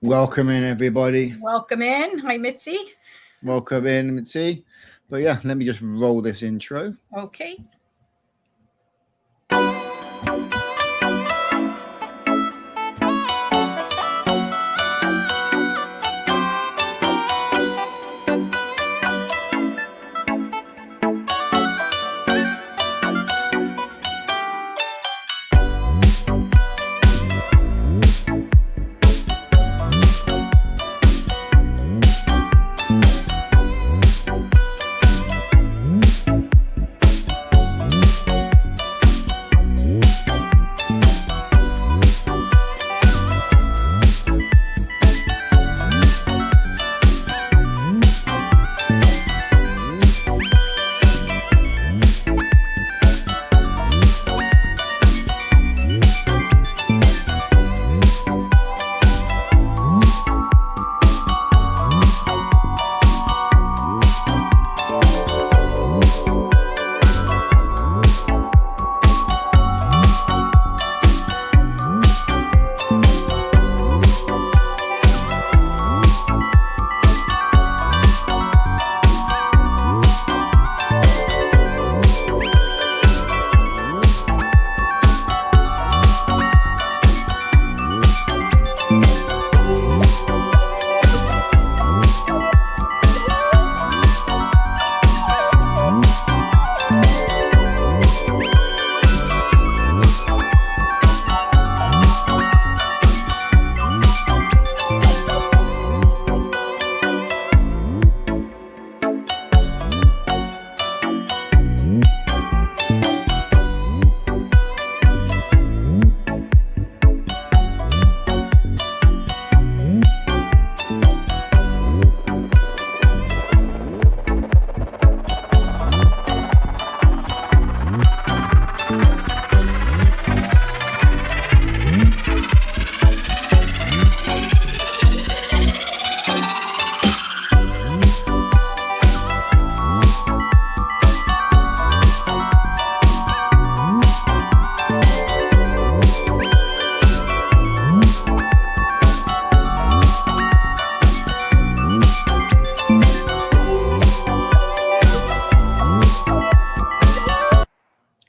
Welcome in, everybody. Welcome in. Hi, Mitzi. Welcome in, Mitzi. But yeah, let me just roll this intro. Okay.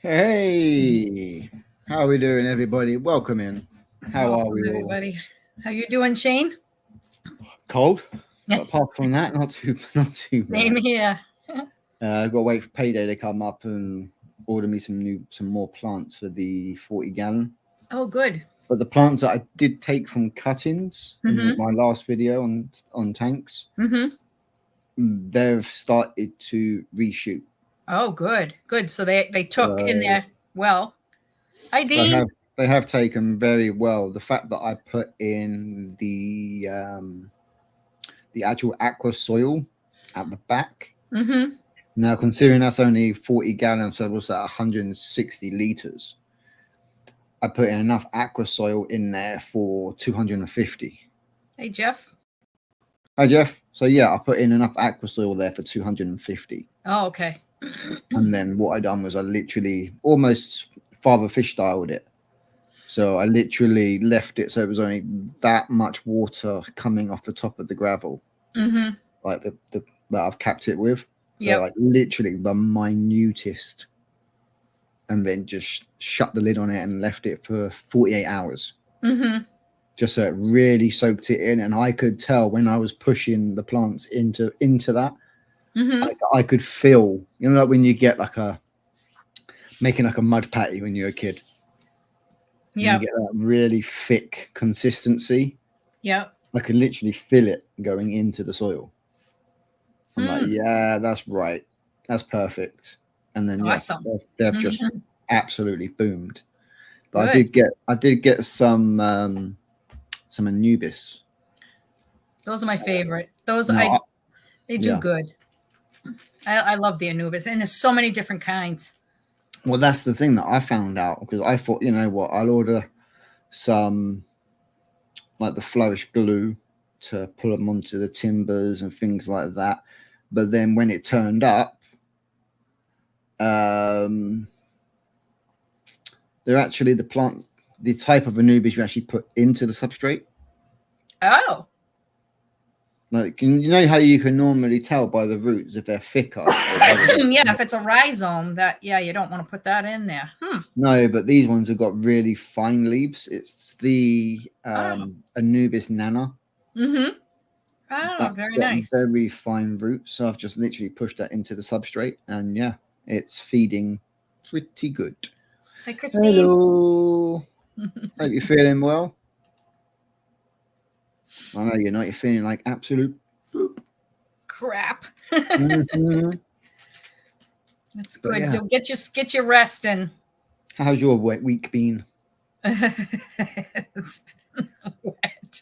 Hey, how are we doing, everybody? Welcome in. How are we all? Everybody? How you doing, Shane? Cold. But apart from that, not too bad. Same here. I've got to wait for payday to come up and order me some more plants for the 40-gallon. Oh, good. But the plants that I did take from cuttings in my last video on tanks, they've started to reshoot. Oh, good. Good. So they took in there well. ID. They have taken very well. The fact that I put in the actual aqua soil at the back. Now, considering that's only 40 gallons, so what's that, 160 liters? I put in enough aqua soil in there for 250. Hey, Jeff. Hi, Jeff. So yeah, I put in enough aqua soil there for 250. Oh, okay. And then what I done was I literally almost father fish styled it. So I literally left it so it was only that much water coming off the top of the gravel, like the that I've capped it with. So like literally the minutest, and then just shut the lid on it and left it for 48 hours. Just so it really soaked it in, and I could tell when I was pushing the plants into that, I could feel, you know, like when you get making like a mud patty when you're a kid. Yeah, you get that really thick consistency. Yeah, I could literally feel it going into the soil. I'm like, yeah, that's right, that's perfect. And then awesome. they've just absolutely boomed. But I did get some Anubis. Those are my favorite. They do good. I love the Anubis, and there's so many different kinds. Well, that's the thing that I found out, because I thought, you know what, I'll order some like the flourish glue to pull them onto the timbers and things like that. But then when it turned up, they're actually the type of Anubis you actually put into the substrate. Oh. Like, you know how you can normally tell by the roots if they're thicker. Yeah, if it's a rhizome, you don't want to put that in there. No, but these ones have got really fine leaves. It's the Anubis nana. Mm-hmm. Oh, That's very got nice. very fine roots. So I've just literally pushed that into the substrate, and yeah, it's feeding pretty good. Hey, Christine. Hello. Hope you're feeling well. I know you're not. You're feeling like absolute crap. Mm-hmm. That's good. Yeah. You'll get your rest in. How's your week been? It's been wet.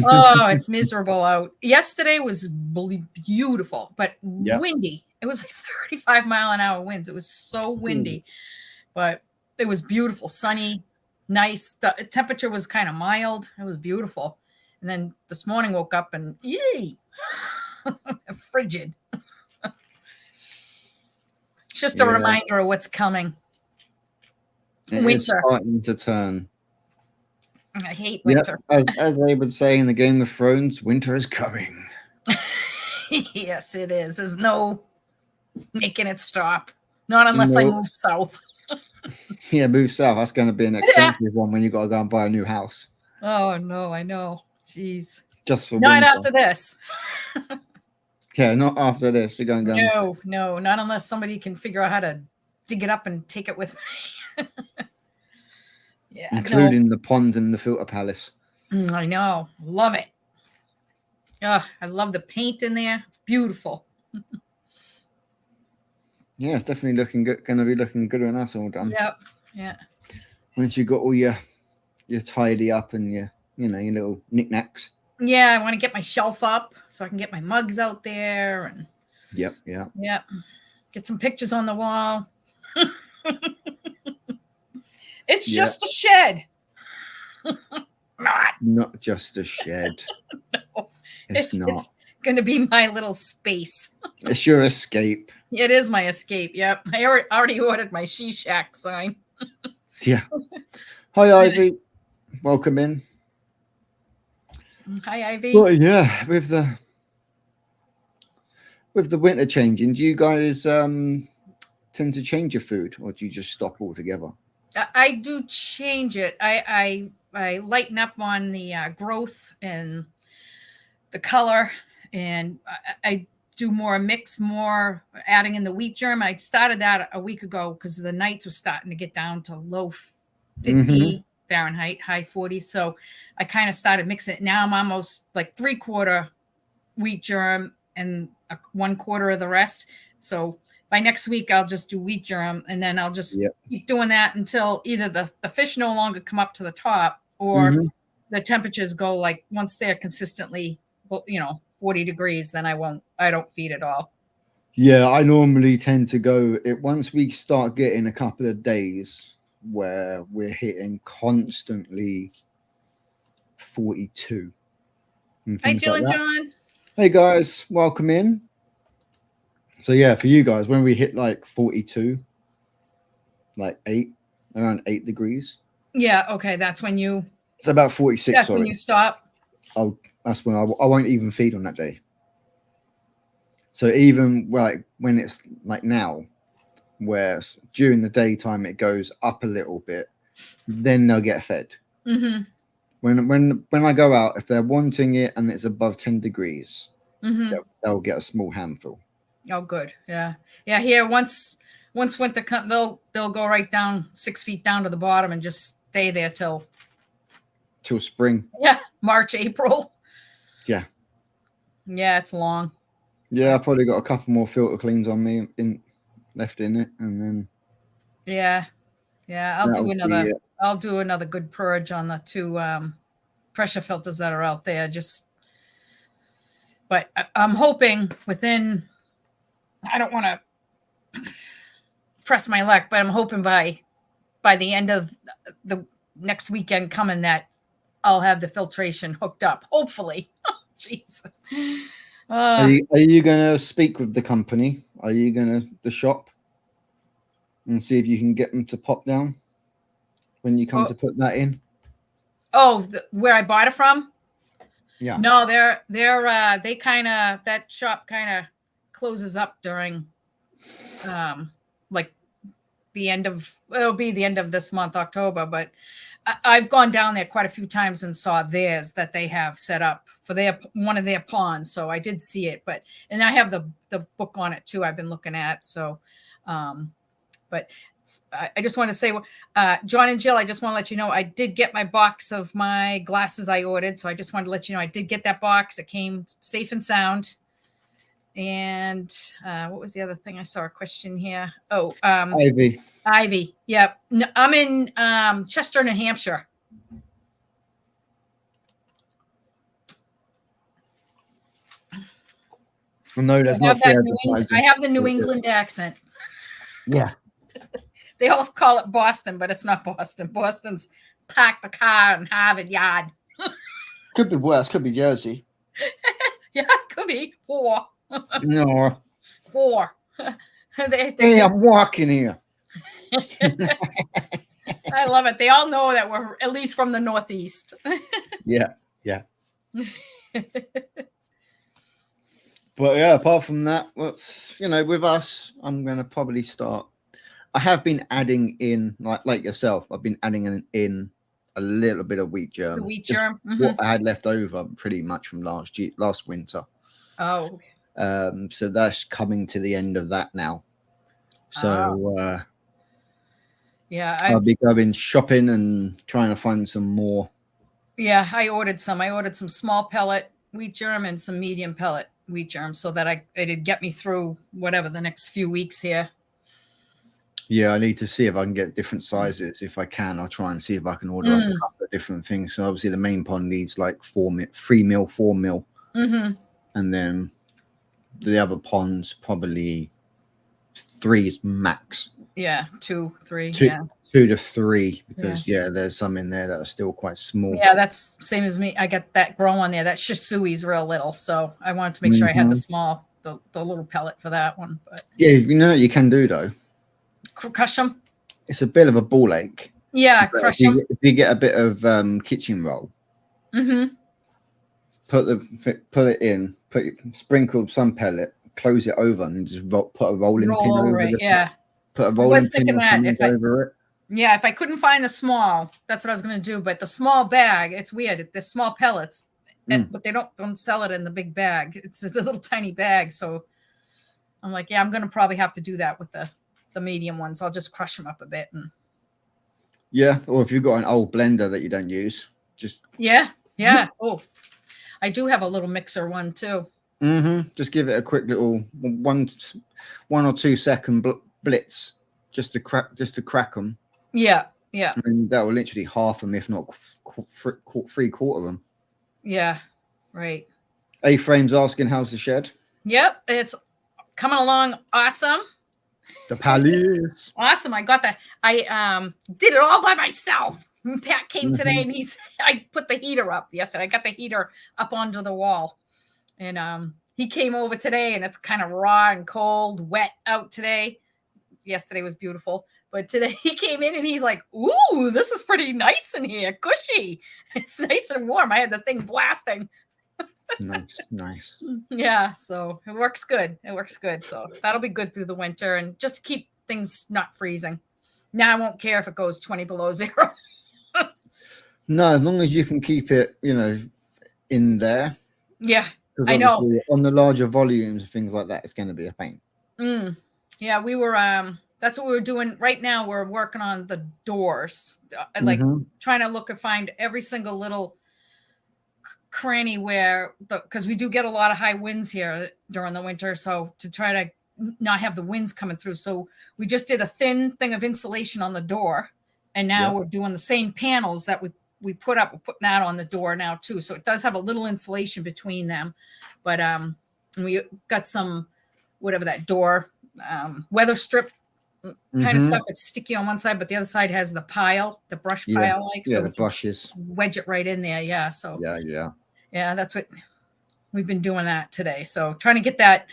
Oh, it's miserable out. Yesterday was beautiful, but windy. It was like 35-mile-an-hour winds. It was so windy, but it was beautiful, sunny, nice. The temperature was kind of mild. It was beautiful. And then this morning woke up and yay, frigid. It's just a reminder of what's coming. Winter. It's starting to turn. I hate winter. Yep. As they would say in the Game of Thrones, winter is coming. Yes, it is. There's no making it stop. Not unless I move south. Yeah, move south. That's going to be an expensive one when you got to go and buy a new house. Oh, no, I know. Jeez. Just for not winter. After this. Yeah, not after this. You're going to go. No, not unless somebody can figure out how to dig it up and take it with me. Yeah, including the ponds in the filter palace. I know. Love it. Oh, I love the paint in there. It's beautiful. Yeah, it's definitely looking good. Going to be looking good when that's all done. Yep. Yeah. Once you got all your tidy up and your little knickknacks. Yeah, I want to get my shelf up so I can get my mugs out there and. Yep. Get some pictures on the wall. It's just a shed. Not just a shed. No, it's not. It's going to be my little space. It's your escape. It is my escape. Yep. I already ordered my She Shack sign. Yeah. Hi, Ivy. Welcome in. Hi, Ivy. Well, yeah, with the winter changing, do you guys tend to change your food, or do you just stop altogether? I do change it. I lighten up on the growth and the color, and I do more mix, more adding in the wheat germ. I started that a week ago because the nights were starting to get down to low 50 Fahrenheit, high 40s. So I kind of started mixing it. Now I'm almost like 3/4 wheat germ and 1/4 of the rest. So by next week, I'll just do wheat germ, and then I'll just keep doing that until either the fish no longer come up to the top, or the temperatures go like once they're consistently, 40 degrees, then I don't feed at all. Yeah, I normally tend to go once we start getting a couple of days where we're hitting constantly 42. How you feeling, John? Hey guys, welcome in. So yeah, for you guys, when we hit like 42, like around 8 degrees. Yeah, okay, that's when you. It's about 46. That's when you stop. Oh, that's when I won't even feed on that day. So even like when it's like now, where during the daytime it goes up a little bit, then they'll get fed. When I go out, if they're wanting it and it's above 10 degrees, they'll get a small handful. Oh, good. Yeah. Here, once winter comes, they'll go right down 6 feet down to the bottom and just stay there till spring. Yeah, March, April. Yeah. Yeah, it's long. Yeah, I probably got a couple more filter cleans on me left in it, and then. Yeah, I'll do another good purge on the 2 pressure filters that are out there. But I'm hoping within. I don't want to press my luck, but I'm hoping by the end of the next weekend coming that I'll have the filtration hooked up. Hopefully. Jesus. Are you going to speak with the company? Are you going to the shop and see if you can get them to pop down when you come to put that in? Oh, where I bought it from? Yeah. No, they kind of, that shop kind of closes up during like it'll be the end of this month, October, but I've gone down there quite a few times and saw theirs that they have set up for one of their ponds. So I did see it, and I have the book on it too. I've been looking at. So, but I just want to say, John and Jill, I just want to let you know, I did get my box of my glasses I ordered. So I just wanted to let you know, I did get that box. It came safe and sound. And what was the other thing? I saw a question here. Oh, Ivy. Yep. No, I'm in Chester, New Hampshire. No, there's not free I have the New England accent. Yeah. They all call it Boston, but it's not Boston. Boston's park the car in Harvard Yard. Could be worse. Could be Jersey. Yeah, could be 4. No. 4. Hey, I'm walking here. I love it. They all know that we're at least from the Northeast. Yeah. But yeah, apart from that, with us, I'm going to probably start. I have been adding in, like yourself, I've been adding in a little bit of wheat germ. The wheat germ? What I had left over pretty much from last winter. Oh. So that's coming to the end of that now. So yeah, I'll be going shopping and trying to find some more. Yeah, I ordered some small pellet wheat germ and some medium pellet wheat germ so that it'd get me through whatever the next few weeks here. Yeah, I need to see if I can get different sizes. If I can, I'll try and see if I can order a couple of different things. So obviously the main pond needs like 3 mil, 4 mil. Mm-hmm. And then the other ponds probably 3 is max. Yeah, 2, 3. 2 to 3 because there's some in there that are still quite small. Yeah, that's same as me. I got that grow on there. That Shisui's real little, so I wanted to make sure I had the small, the little pellet for that one. But yeah, you can do though. Crush them. It's a bit of a ball ache. Yeah, crush them. If you get a bit of kitchen roll, put it in, sprinkle some pellet, close it over, and then just put a rolling pin over it. Yeah. Put a rolling pin over it. Yeah, if I couldn't find the small, that's what I was going to do. But the small bag, it's weird. The small pellets, but they don't sell it in the big bag. It's a little tiny bag. So I'm like, yeah, I'm going to probably have to do that with the medium ones. I'll just crush them up a bit. Yeah, or if you've got an old blender that you don't use, just yeah. Oh, I do have a little mixer one too. Just give it a quick little 1 or 2 second blitz, just to crack them. Yeah. And that will literally half them, if not 3/4 of them. Yeah, right. A-Frame's asking, how's the shed? Yep, it's coming along awesome. The palace. Awesome. I got that. I did it all by myself. Pat came today and I put the heater up yesterday. I got the heater up onto the wall. And he came over today and it's kind of raw and cold, wet out today. Yesterday was beautiful. But today he came in and he's like, ooh, this is pretty nice in here. Cushy. It's nice and warm. I had the thing blasting. Nice. Yeah, so it works good. So that'll be good through the winter and just to keep things not freezing. Now I won't care if it goes 20 below 0. No, as long as you can keep it, in there. Yeah, I know. On the larger volumes and things like that, it's going to be a pain. Yeah, we were. That's what we were doing right now. We're working on the doors, trying to find every single little cranny because we do get a lot of high winds here during the winter. So to try to not have the winds coming through. So we just did a thin thing of insulation on the door. And now we're doing the same panels that we put up. We're putting that on the door now too. So it does have a little insulation between them. But we got some, whatever that door, weather strip kind of stuff. It's sticky on one side, but the other side has the brush pile. So the brushes. Wedge it right in there. Yeah. So yeah, that's what we've been doing that today. So trying to get that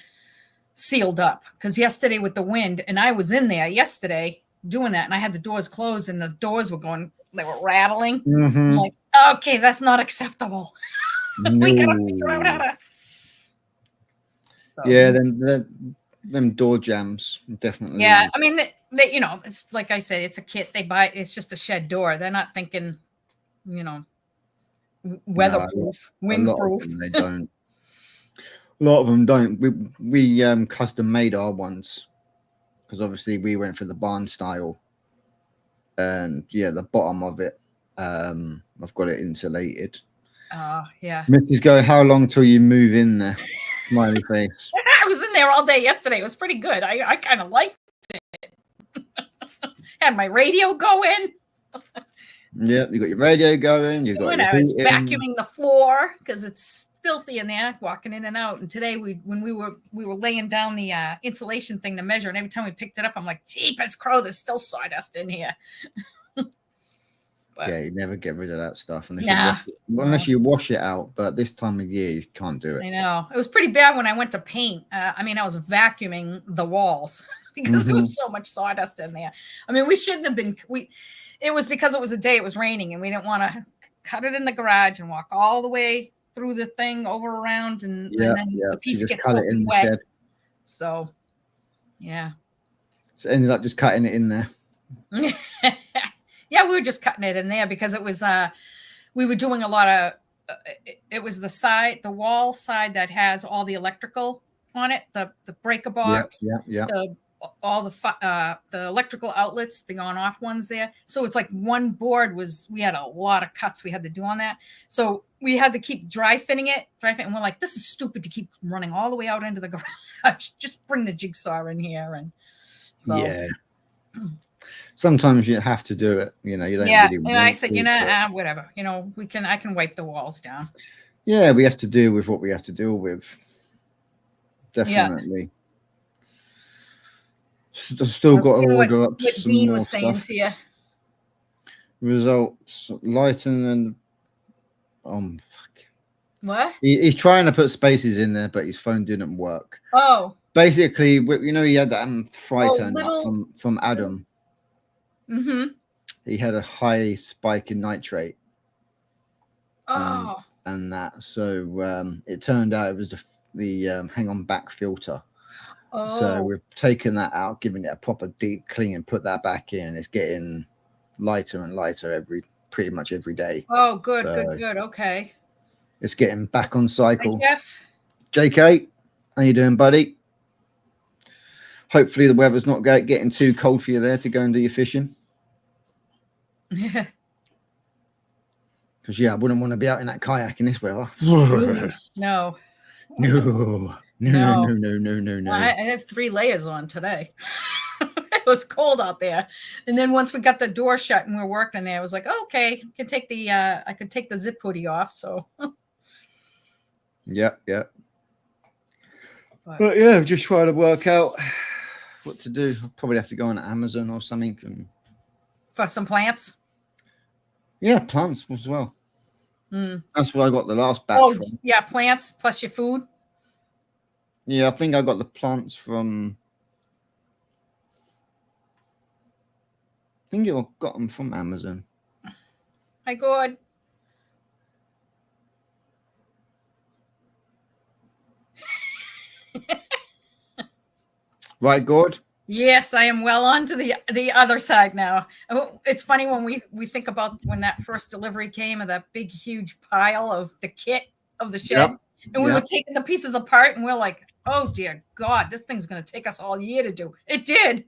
sealed up because yesterday with the wind, and I was in there yesterday doing that, and I had the doors closed, and the doors were rattling. I'm like, okay, that's not acceptable. We gotta figure out how No. to. So Yeah, them door jams definitely. yeah, I mean, you know, it's like I said, it's a kit they buy. It's just a shed door. They're not thinking, you know, No, weatherproof, a lot of windproof. them they don't. A lot of them don't. We custom made our ones because obviously we went for the barn style, and yeah, the bottom of it, I've got it insulated. Yeah. Missy's going, how long till you move in there? Smiley face. I was in there all day yesterday. It was pretty good. I kind of liked it. Had my radio going. Yep, you got your radio going. You got your I was heating. vacuuming the floor because it's filthy in there, walking in and out. And today, when we were laying down the insulation thing to measure, and every time we picked it up, I'm like, "Jeepers crow, there's still sawdust in here." But, yeah, you never get rid of that stuff unless you wash it out. But this time of year, you can't do it. I know it was pretty bad when I went to paint. I mean, I was vacuuming the walls because there was so much sawdust in there. I mean, we shouldn't have been. It was because it was a day it was raining, and we didn't want to cut it in the garage and walk all the way through the thing over around, and then the piece gets soaking wet. Shed. So, yeah. So ended up just cutting it in there. Yeah, we were just cutting it in there because it was we were doing a lot of it was the wall side that has all the electrical on it, the breaker box, all the electrical outlets, the on-off ones there. So it's like one board we had a lot of cuts we had to do on that. So we had to keep dry fitting it. And we're like, this is stupid to keep running all the way out into the garage. Just bring the jigsaw in here. And so yeah. Sometimes you have to do it, you know. You don't. Yeah, really and I said, whatever. You know, I can wipe the walls down. Yeah, we have to deal with what we have to deal with. Definitely. Yeah. Still got to order up what some Dean more was saying stuff. to you. Results lighten and fuck. What? He's trying to put spaces in there, but his phone didn't work. Oh. Basically, you know, he had that fry turn up from Adam. Mm-hmm. He had a high spike in nitrate. Oh. And that, so it turned out it was the hang on back filter. Oh. So we've taken that out, giving it a proper deep clean, and put that back in. It's getting lighter and lighter pretty much every day. Oh, good, good. Okay. It's getting back on cycle. Hey, Jeff. JK, how you doing, buddy? Hopefully the weather's not getting too cold for you there to go and do your fishing. Yeah. Because I wouldn't want to be out in that kayak in this weather. No. No. I have 3 layers on today. It was cold out there, and then once we got the door shut and we were working there, I was like, oh, okay, I could take the zip hoodie off. So. Yeah. But yeah, just try to work out what to do. I'll probably have to go on Amazon or something for some plants. Yeah, plants as well. That's where I got the last batch from. Yeah, plants plus your food. Yeah, I think I got the plants from. I think I got them from Amazon. Hi, God. Right, Gord? Yes, I am well on to the other side now. It's funny when we think about when that first delivery came of that big, huge pile of the kit of the shed. Yep. And we were taking the pieces apart and we're like, oh, dear God, this thing's going to take us all year to do. It did.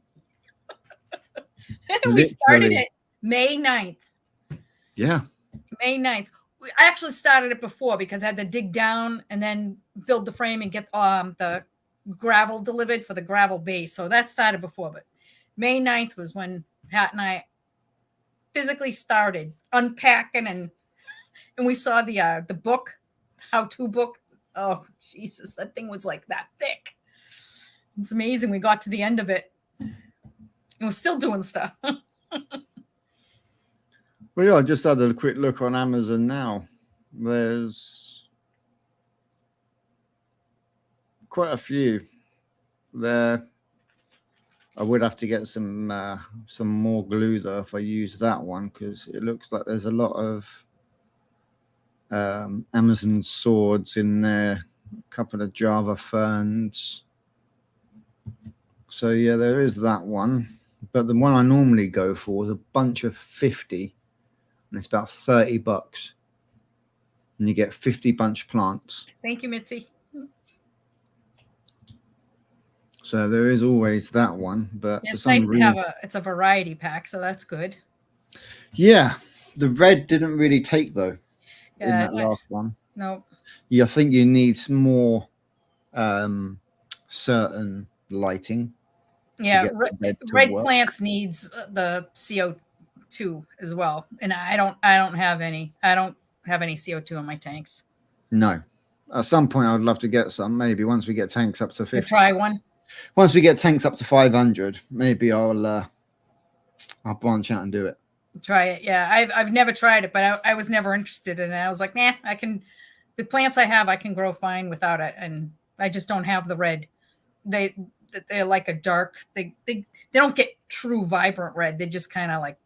We started it May 9th. Yeah. May 9th. I actually started it before because I had to dig down and then build the frame and get the gravel delivered for the gravel base. So that started before, but May 9th was when Pat and I physically started unpacking and we saw the book, how-to book. Oh, Jesus, that thing was like that thick. It's amazing. We got to the end of it. And we're still doing stuff. Well, yeah, I just had a quick look on Amazon now. There's quite a few there. I would have to get some more glue though if I use that one, because it looks like there's a lot of Amazon swords in there, a couple of Java ferns. So yeah, there is that one. But the one I normally go for is a bunch of 50, and it's about $30. And you get 50 bunch plants. Thank you, Mitzi. So there is always that one, but Yeah, for it's some nice to reason, have it's a variety pack, so that's good. yeah, the red didn't really take though in that last one. No. Yeah, I think you need some more certain lighting. Yeah, red work. plants needs the CO2 as well, and I don't have any. I don't have any CO2 in my tanks. No. At some point, I would love to get some. Maybe once we get tanks up to 50. To try one. Once we get tanks up to 500, maybe I'll branch out and do it. Try it. Yeah, I've never tried it, but I was never interested in it. I was like, nah, I can. The plants I have, I can grow fine without it, and I just don't have the red. They're like a dark. They don't get true vibrant red. They just kind of like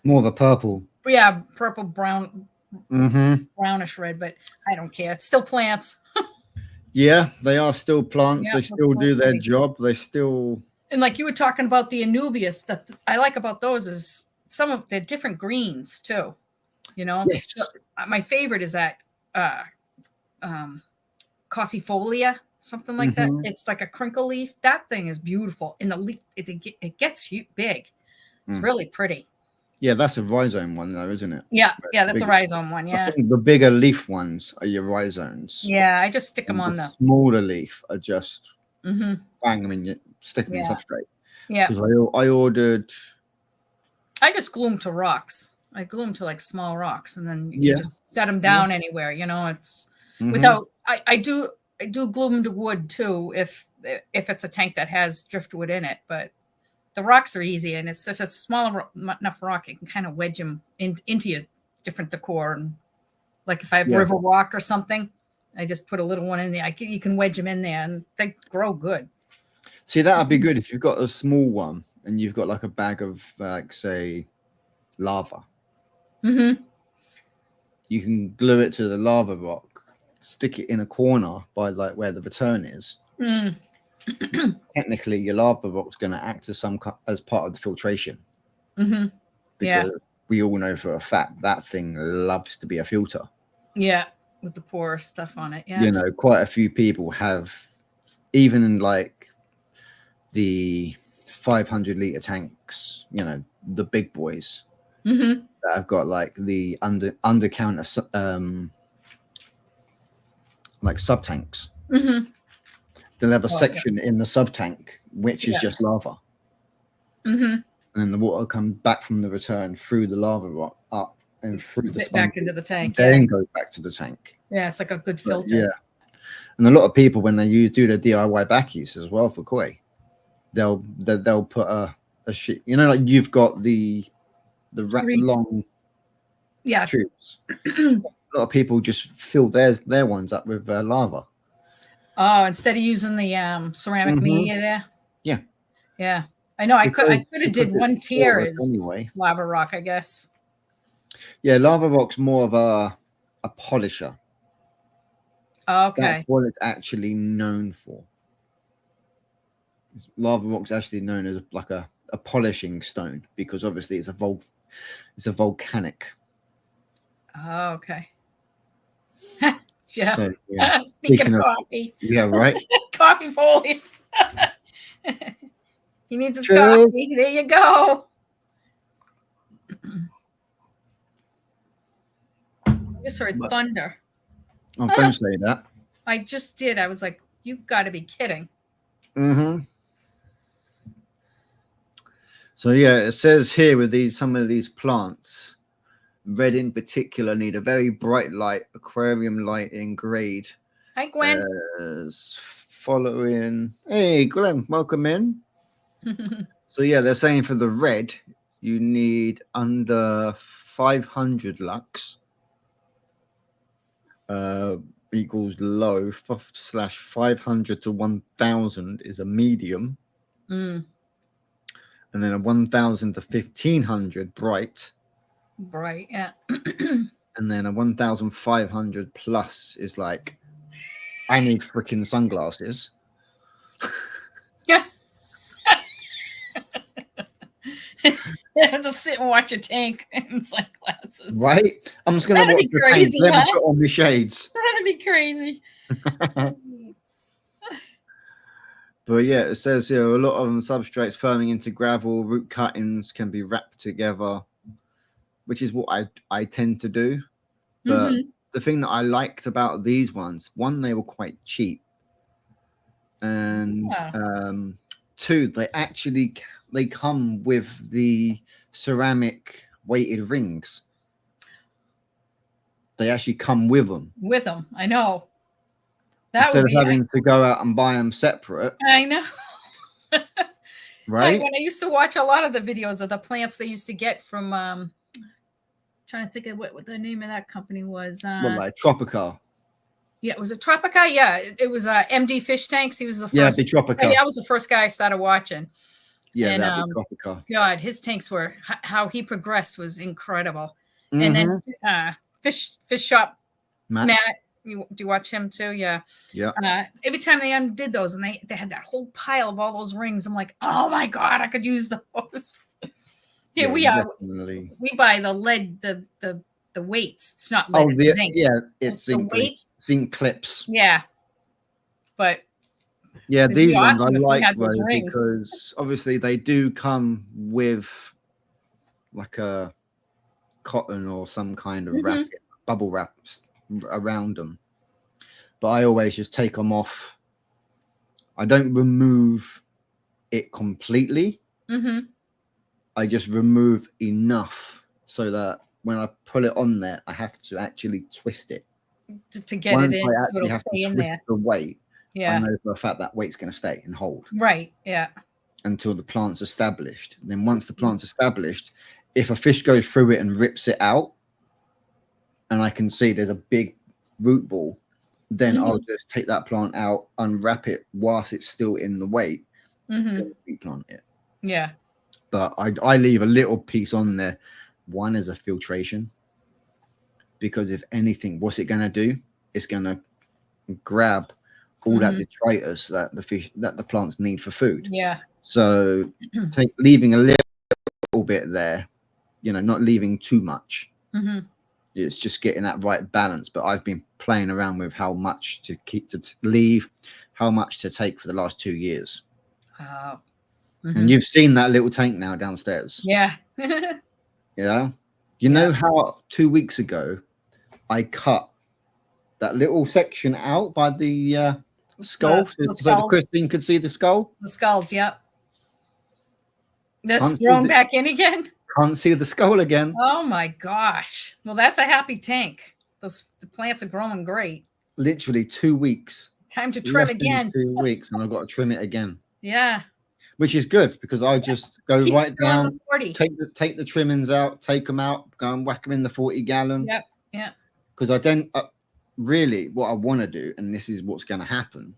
more of a purple. Yeah, purple brown. Mm-hmm. Brownish red, but I don't care. It's still plants. Yeah, they are still plants. Yeah, they still do their job. They still. And like you were talking about the Anubias, that I like about those is some of the different greens too. You know, yes. So, my favorite is that coffee folia, something like that. It's like a crinkle leaf. That thing is beautiful. And the leaf, it gets big. It's really pretty. Yeah, that's a rhizome one though, isn't it? Yeah, that's a rhizome one. Yeah. I think the bigger leaf ones are your rhizomes. Yeah, I just stick them on the smaller leaf are just bang them in, stick them in substrate. Yeah. Because I ordered. I just glue them to rocks. I glue them to like small rocks, and then you just set them down anywhere. You know, it's without. I do glue them to wood too if it's a tank that has driftwood in it, but. The rocks are easy, and if it's a small enough rock, you can kind of wedge them into your different decor. And like if I have river rock or something, I just put a little one in there. You can wedge them in there, and they grow good. See, that'd be good if you've got a small one and you've got like a bag of, like, say, lava. Mm-hmm. You can glue it to the lava rock, stick it in a corner by like where the return is. Technically, your lava rock's going to act as part of the filtration. Because we all know for a fact that thing loves to be a filter. Yeah, with the porous stuff on it. Yeah, you know, quite a few people have, even in like the 500-liter tanks. You know, the big boys that have got like the under counter like sub tanks. They'll have a section in the sub tank which is just lava. And then the water comes back from the return through the lava rock up and through the back into the tank. Then goes back to the tank. Yeah, it's like a good filter. And a lot of people, when they do their DIY backies as well for koi, they'll put a sheet. You know, like you've got the long tubes. A lot of people just fill their ones up with lava. Oh, instead of using the ceramic media there. Yeah. I know. I could have did one tier as lava rock, I guess. Yeah, lava rock's more of a polisher. Okay. That's what it's actually known for. Lava rock's actually known as like a polishing stone because obviously it's a volcanic. Oh, okay. Jeff, so, speaking of coffee. Yeah, right. Coffee foley. He needs his coffee. There you go. I just heard thunder. Oh, don't say that. I just did. I was like, you've got to be kidding. So yeah, it says here with some of these plants, red in particular, need a very bright light, aquarium lighting grade. Hi, Gwen. Following. Hey, Glenn, welcome in. So yeah, they're saying for the red, you need under 500 lux. Equals low /500 to 1000 is a medium. And then a 1000 to 1500 bright. Yeah. And And then a 1,500 plus is like, I need freaking sunglasses. Yeah. Just sit and watch a tank in sunglasses. Right? I'm just going to watch the tank. Let me put on my shades. That'd be crazy. But yeah, it says here a lot of them substrates firming into gravel, root cuttings can be wrapped together, which is what I tend to do. But the thing that I liked about these ones, one, they were quite cheap, and two, they come with the ceramic weighted rings. They actually come with them. With them, I know. That Instead of having to go out and buy them separate. I know. Right? When I used to watch a lot of the videos of the plants they used to get from trying to think of what the name of that company was. Well, like Tropica. Yeah, was it Tropica? Yeah, it was MD Fish Tanks. He was the first. Yeah, the Tropica. That was the first guy I started watching. Yeah, and, that'd be Tropica. God, his tanks were, how he progressed was incredible. And then fish shop Matt, do you watch him too? Yeah. Yeah. Every time they undid those and they had that whole pile of all those rings, I'm like, oh my God, I could use those. Here we are. Definitely. We buy the lead, the weights. It's not lead, it's zinc. Yeah, it's zinc, weights. Zinc clips. Yeah. But yeah, these ones awesome I like though, rings. because obviously they do come with like a cotton or some kind of wrap, bubble wraps around them. But I always just take them off. I don't remove it completely. I just remove enough so that when I pull it on there, I have to actually twist it to get it in. I actually have to twist the weight. Yeah, I know for a fact that weight's going to stay and hold. Right. Yeah. Until the plant's established. And then once the plant's established, if a fish goes through it and rips it out, and I can see there's a big root ball, then I'll just take that plant out, unwrap it whilst it's still in the weight, then replant it. Yeah. But I leave a little piece on there. One is a filtration, because if anything, what's it going to do? It's going to grab all that detritus that the plants need for food. Yeah. So leaving a little bit there, not leaving too much. It's just getting that right balance. But I've been playing around with how much to leave, how much to take for the last 2 years. Wow. And you've seen that little tank now downstairs. Yeah. Yeah. You know how 2 weeks ago I cut that little section out by the skull, so Christine could see the skull? The skulls, yep. That's grown back in again? Can't see the skull again. Oh my gosh. Well, that's a happy tank. The plants are growing great. Literally 2 weeks. Time to trim again. 2 weeks, and I've got to trim it again. Yeah. Which is good, because I just go right down, the take the trimmings out, take them out, go and whack them in the 40 gallon. Yep. Yeah. Because I don't really, what I want to do, and this is what's going to happen,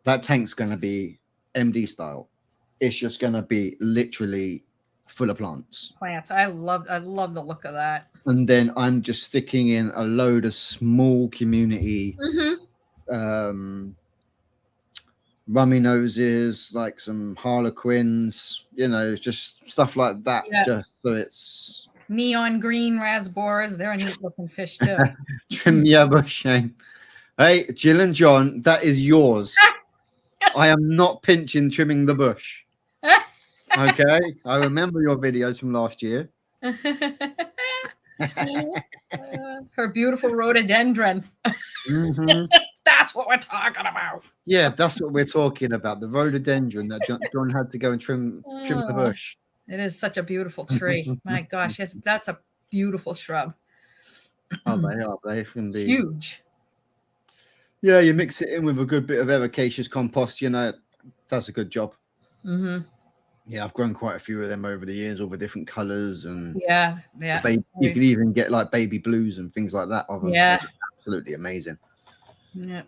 that tank's going to be MD style. It's just going to be literally full of plants. I love the look of that. And then I'm just sticking in a load of small community rummy noses, like some harlequins, just stuff like that. Just so it's neon green raspberries. They're a neat looking fish too. Trim your bush, Shane. Hey, Jill and John, that is yours. I am not pinching trimming the bush. Okay, I remember your videos from last year. Her beautiful rhododendron. That's what we're talking about. Yeah, that's what we're talking about. The rhododendron that John had to go and trim the bush. It is such a beautiful tree. My gosh, yes, that's a beautiful shrub. Oh, they are. They can be huge. Yeah, you mix it in with a good bit of ericaceous compost, does a good job. Yeah, I've grown quite a few of them over the years, all the different colors, and yeah. You can even get like baby blues and things like that. Yeah, absolutely amazing. Yeah.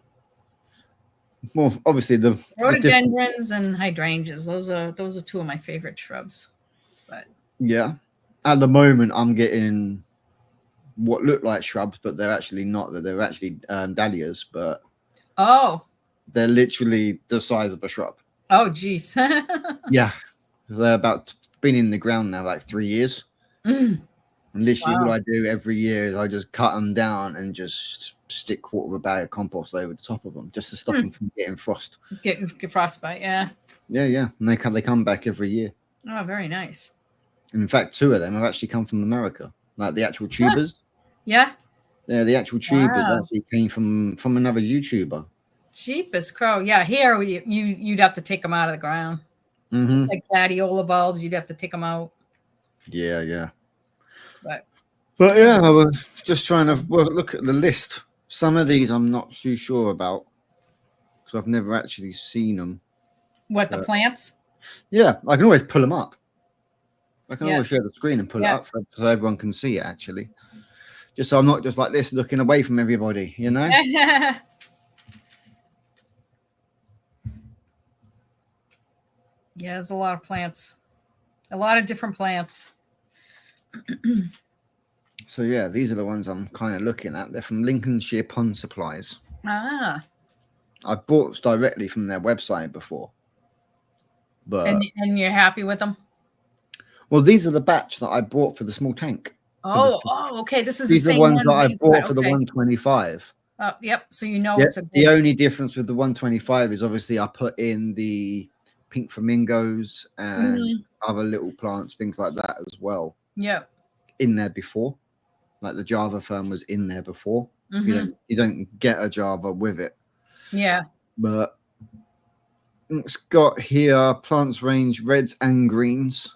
Well, obviously the rhododendrons and hydrangeas. Those are two of my favorite shrubs. But yeah, at the moment I'm getting what look like shrubs, but they're actually not. They're actually dahlias, but Oh. they're literally the size of a shrub. Oh, geez. Yeah, they're about been in the ground now like 3 years. Mm, And literally, all wow. I do every year is I just cut them down and just stick quarter of a bag of compost over the top of them, just to stop them from getting frost. Get frostbite, yeah. Yeah, and they come back every year. Oh, very nice. And in fact, 2 of them have actually come from America, like the actual tubers. Yeah. Yeah, the actual tubers Wow. actually came from another YouTuber. Cheapest crow. Yeah, here you'd have to take them out of the ground. Mm-hmm. Like gladiola bulbs, you'd have to take them out. Yeah. But yeah, I was just trying to look at the list. Some of these I'm not too sure about because I've never actually seen them. what, the plants? Yeah, I can always pull them up. I can Yeah. always share the screen and pull it up so everyone can see it, actually. Just so I'm not just like this looking away from everybody, you know? Yeah, there's a lot of plants. A lot of different plants. So yeah, these are the ones I'm kind of looking at. They're from Lincolnshire Pond Supplies. Ah. I bought directly from their website before. But And you're happy with them? well, these are the batch that I bought for the small tank. Oh, okay. This is These the are the same ones that I you bought got. for the 125. Yep. So you know Yeah, it's a good. the only difference with the 125 is obviously I put in the pink flamingos and other little plants, things like that as well. Yep. In there before, like the Java fern was in there before. You don't get a Java with it. Yeah. But it's got here plants range reds and greens.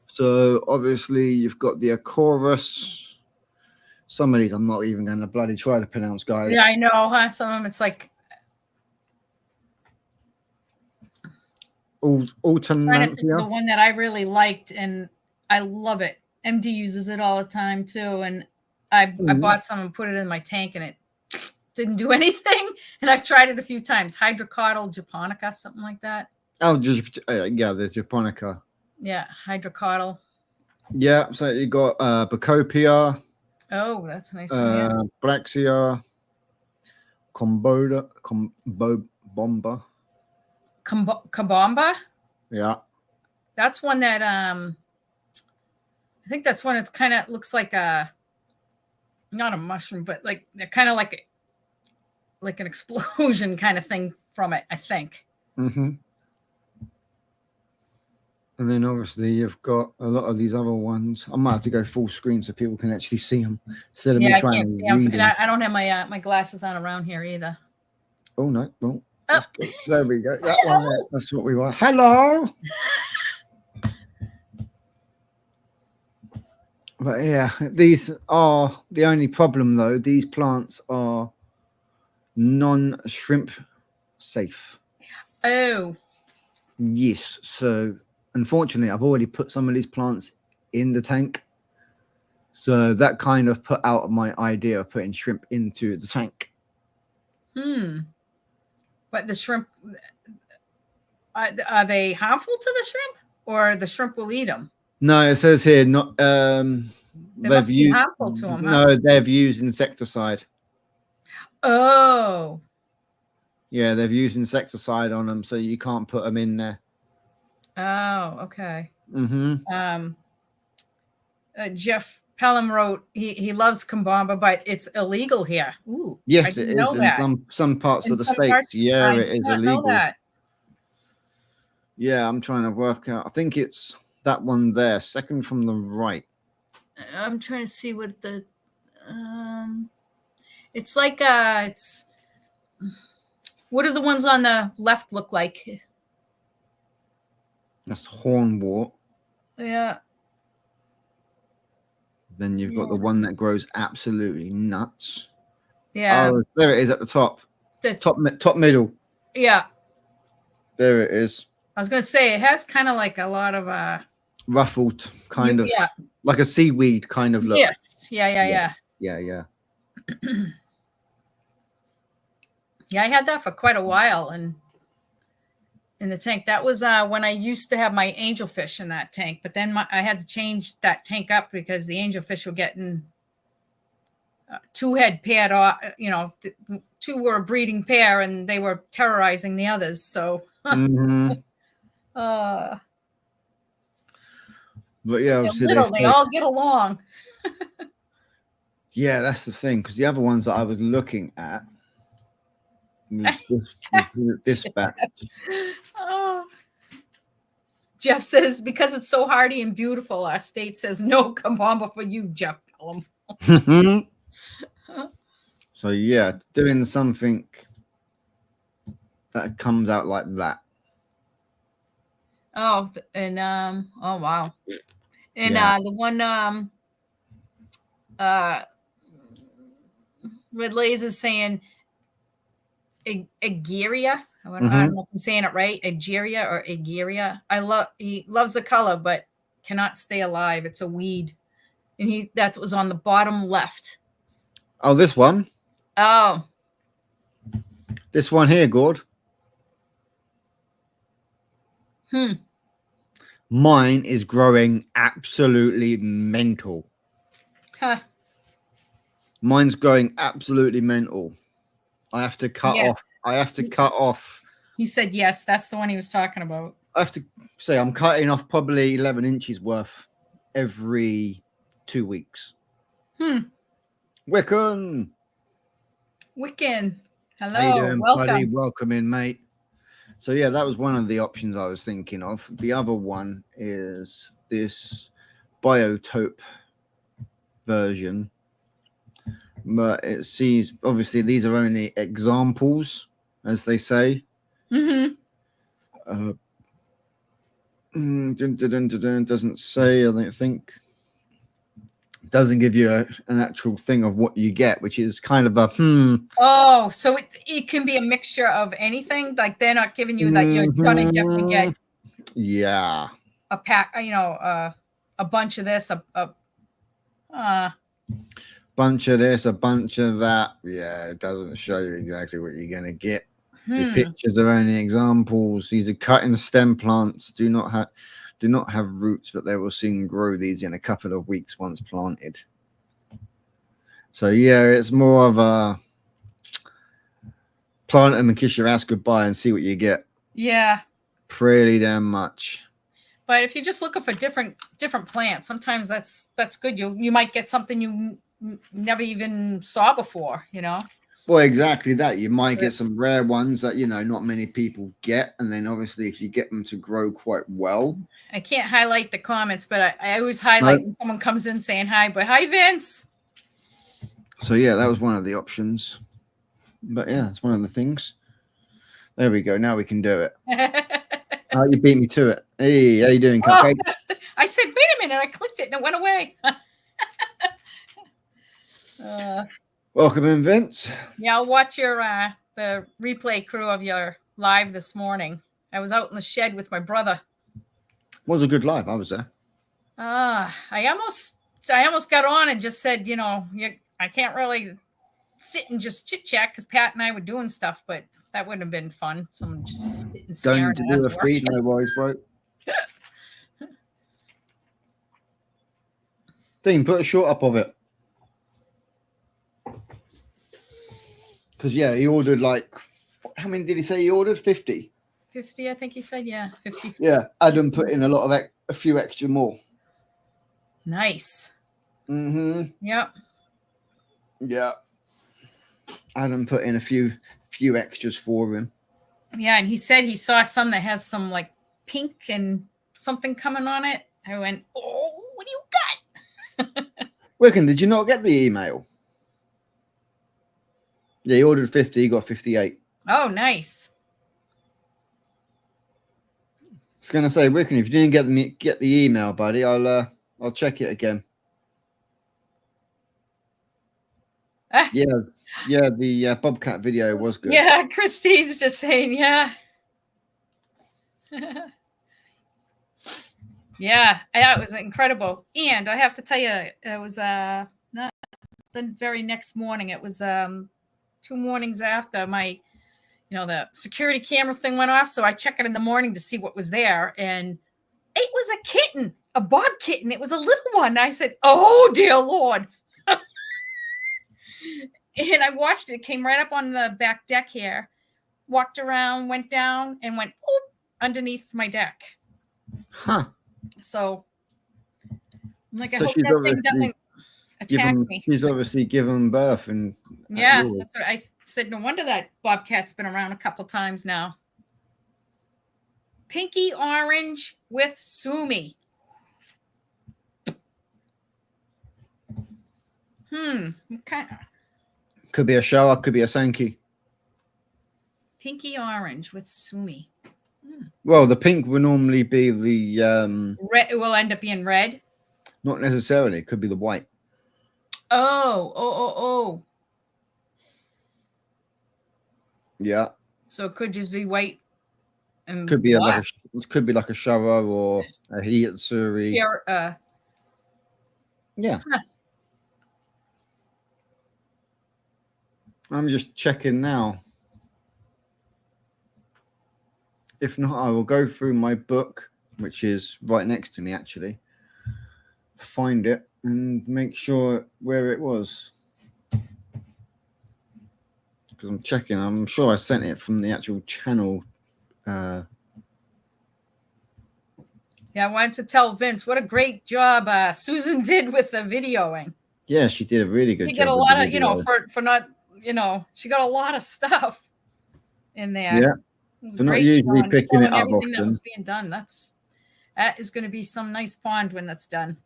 So obviously you've got the Acorus. Some of these I'm not even going to bloody try to pronounce, guys. Yeah, I know, huh? Some of them it's like Alternanthia. The one that I really liked and I love it. MD uses it all the time too, and I bought some and put it in my tank, and it didn't do anything. And I've tried it a few times. Hydrocotyle japonica, something like that. Oh, just yeah, there's japonica. Yeah, hydrocotyle. Yeah, so you got Bacopia. Oh, that's a nice. Braxia, Combomba. Kabamba. Yeah. That's one that I think that's one. It's kind of looks like a not a mushroom, but like they're kind of like an explosion kind of thing from it, I think. And then obviously you've got a lot of these other ones. I might have to go full screen so people can actually see them instead of me trying to read them. And I don't have my glasses on around here either. Oh no! Oh. There we go. That one there. That's what we want. Hello. But yeah, these are the only problem though. These plants are non-shrimp safe. Oh. Yes. So unfortunately, I've already put some of these plants in the tank. So that kind of put out my idea of putting shrimp into the tank. But the shrimp, are they harmful to the shrimp, or the shrimp will eat them? No, it says here not. They must be harmful to them. No, they've used insecticide. Oh. Yeah, they've used insecticide on them, so you can't put them in there. Oh, okay. Jeff Pelham wrote he loves Kabamba, but it's illegal here. Ooh, yes, it is in some parts of the states. Yeah, it is illegal. Yeah, I'm trying to work out. I think it's that one there, second from the right. I'm trying to see what the it's like it's what do the ones on the left look like? That's hornwort. Yeah. Then you've got the one that grows absolutely nuts. Yeah. Oh, there it is at the top. Top middle. Yeah. There it is. I was going to say it has kind of like a lot of ruffled kind of like a seaweed kind of look. Yes. Yeah. Yeah, I had that for quite a while and in the tank. That was when I used to have my angelfish in that tank, but then I had to change that tank up because the angelfish were getting two had paired off, two were a breeding pair and they were terrorizing the others. So, But yeah, obviously they all get along. Yeah, that's the thing, because the other ones that I was looking at was this batch. Oh. Jeff says, because it's so hardy and beautiful, our state says no kabamba for you, Jeff Pelham. So yeah, doing something that comes out like that. Oh, and oh wow. And the one Red Lays is saying Ageria. I don't know if I'm saying it right. Ageria or Ageria. He loves the color, but cannot stay alive. It's a weed. And that was on the bottom left. Oh, this one? Oh. This one here, Gord. Mine is growing absolutely mental. Huh. Mine's growing absolutely mental. I have to cut off. He said yes. That's the one he was talking about. I have to say I'm cutting off probably 11 inches worth every 2 weeks. Wiccan. Hello. How you doing, welcome. buddy? Welcome in, mate. So yeah, that was one of the options I was thinking of. The other one is this biotope version. But it sees, obviously, these are only examples, as they say. Doesn't say, I don't think. Doesn't give you an actual thing of what you get, which is kind of a Oh, so it can be a mixture of anything. Like they're not giving you that you're gonna definitely get a pack, a bunch of this, bunch of this, a bunch of that. Yeah, it doesn't show you exactly what you're gonna get. The pictures are only examples. These are cutting stem plants. Do not have roots, but they will soon grow these in a couple of weeks once planted. So yeah, it's more of a plant them and kiss your ass goodbye and see what you get. Yeah, pretty damn much. But if you're just looking for different plants, sometimes that's good. You might get something you never even saw before, Well, exactly that. You might get some rare ones that not many people get, and then obviously if you get them to grow quite well. I can't highlight the comments, but I always highlight when someone comes in saying hi. But hi, Vince. So yeah, that was one of the options. But yeah, it's one of the things. There we go. Now we can do it. You beat me to it. Hey, how you doing, Cupcake? I said, wait a minute. I clicked it and it went away. Welcome in, Vince. Yeah, I'll watch the replay crew of your live this morning. I was out in the shed with my brother. It was a good live. I was there. I almost got on and just said, I can't really sit and just chit chat because Pat and I were doing stuff, but that wouldn't have been fun. Someone just sitting staring to do a feed, no worries, bro. Dean, put a shot up of it. Because yeah, he ordered how many did he say he ordered? 50. 50, I think he said. Yeah, 50. Yeah, Adam put in a few extra more. Nice. Yep. Yeah. Adam put in a few extras for him. Yeah, and he said he saw some that has some pink and something coming on it. I went, oh, what do you got? Wiccan, did you not get the email? Yeah, he ordered 50, he got 58. Oh, nice. I was gonna say, Wiccan, if you didn't get the email, buddy, I'll check it again. Yeah, the Bobcat video was good. Yeah, Christine's just saying, yeah. Yeah, that was incredible. And I have to tell you, it was not the very next morning. It was 2 mornings after my, the security camera thing went off. So I checked it in the morning to see what was there. And it was a kitten, a bob kitten. It was a little one. I said, oh, dear Lord. And I watched it. It came right up on the back deck here, walked around, went down, and went oop, underneath my deck. Huh. So I'm like, I So hope she's that thing obviously doesn't attack me. She's obviously given birth and Yeah, that's what I said. No wonder that bobcat's been around a couple times now. Pinky orange with Sumi. Okay. Could be a shower, could be a Sankey. Pinky orange with Sumi. Well, the pink will normally be the red. It will end up being red. Not necessarily. It could be the white. Oh. Yeah. So it could just be white. And could be could be like a shower or a Hobbyists. Yeah. Huh. I'm just checking now. If not, I will go through my book, which is right next to me, actually. Find it and make sure where it was. Because I'm checking. I'm sure I sent it from the actual channel. Yeah, I wanted to tell Vince what a great job Susan did with the videoing. Yeah, she did a really good job. She got a lot of, for not, she got a lot of stuff in there. Yeah. So not usually picking it up everything often. That was being done. That is going to be some nice pond when that's done.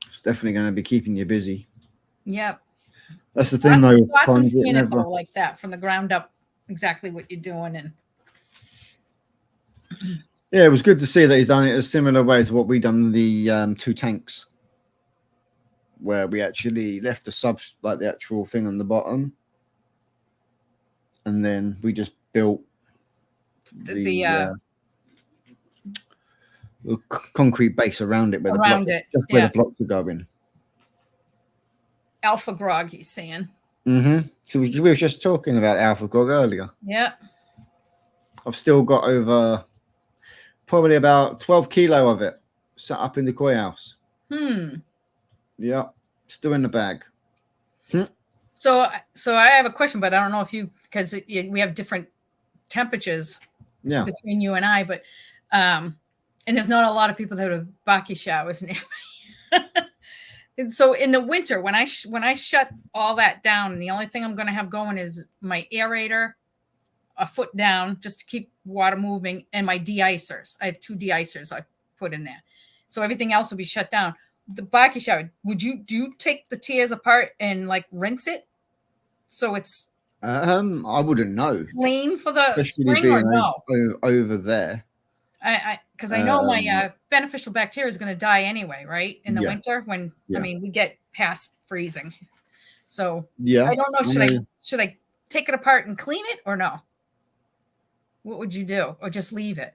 It's definitely going to be keeping you busy. Yep. That's the thing, though. Awesome seeing it though, like that from the ground up, exactly what you're doing, and yeah, it was good to see that he's done it a similar way to what we done the 2 tanks, where we actually left the subs like the actual thing on the bottom, and then we just built the concrete base around it, where the blocks are going. Alpha grog, he's saying. So we were just talking about alpha grog earlier. Yeah. I've still got over probably about 12 kilo of it set up in the koi house. Yeah, still in the bag. So I have a question, but I don't know if because we have different temperatures between you and I, but and there's not a lot of people that have baki showers near me. And so in the winter, when I shut all that down, the only thing I'm going to have going is my aerator, a foot down just to keep water moving, and my de-icers. I have 2 de-icers I put in there. So everything else will be shut down. The baki shower, do you take the tiers apart and like rinse it? So it's I wouldn't know. Clean for the spring or no? Over there. Because I know my beneficial bacteria is going to die anyway, right? In the winter when, I mean, we get past freezing. So I don't know, should I take it apart and clean it or no? What would you do? Or just leave it?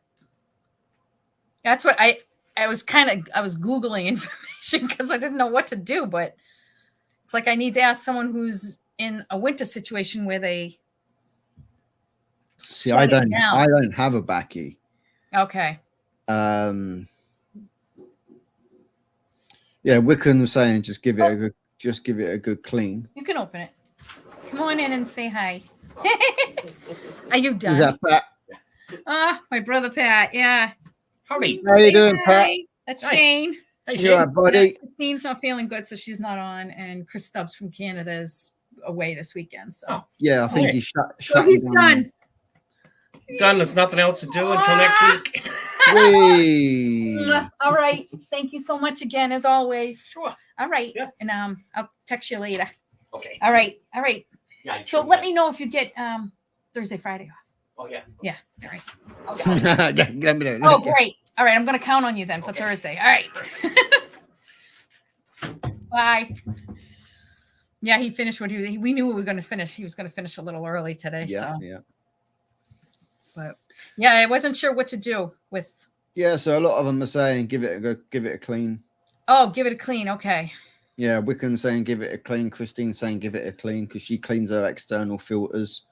That's what I was Googling information because I didn't know what to do, but it's like I need to ask someone who's in a winter situation where they see. I don't have a baki. Okay. Yeah, Wiccan was saying just give it a good clean. You can open it. Come on in and say hi. Are you done? Is that Pat? My brother Pat. Yeah. Howdy. How you doing, Pat? That's Shane. Hey, Shane. Yeah, buddy. Christine's not feeling good, so she's not on, and Chris Stubbs from Canada is away this weekend. So yeah, I think he's shut. So he's done. Done. There's nothing else to do until next week. All right. Thank you so much again, as always. Sure. All right. Yeah. And I'll text you later. Okay. All right. All right. Yeah. So let me know if you get Thursday, Friday off. Oh yeah. Yeah. All right. Okay. Oh, great. All right. I'm going to count on you then for Thursday. All right. Bye. Yeah, he finished what we knew we were going to finish. He was going to finish a little early today. Yeah. So. Yeah. But yeah, I wasn't sure what to do with. Yeah, so a lot of them are saying give it a clean. Oh, give it a clean. Okay. Yeah, Wiccan saying give it a clean. Christine saying give it a clean because she cleans her external filters.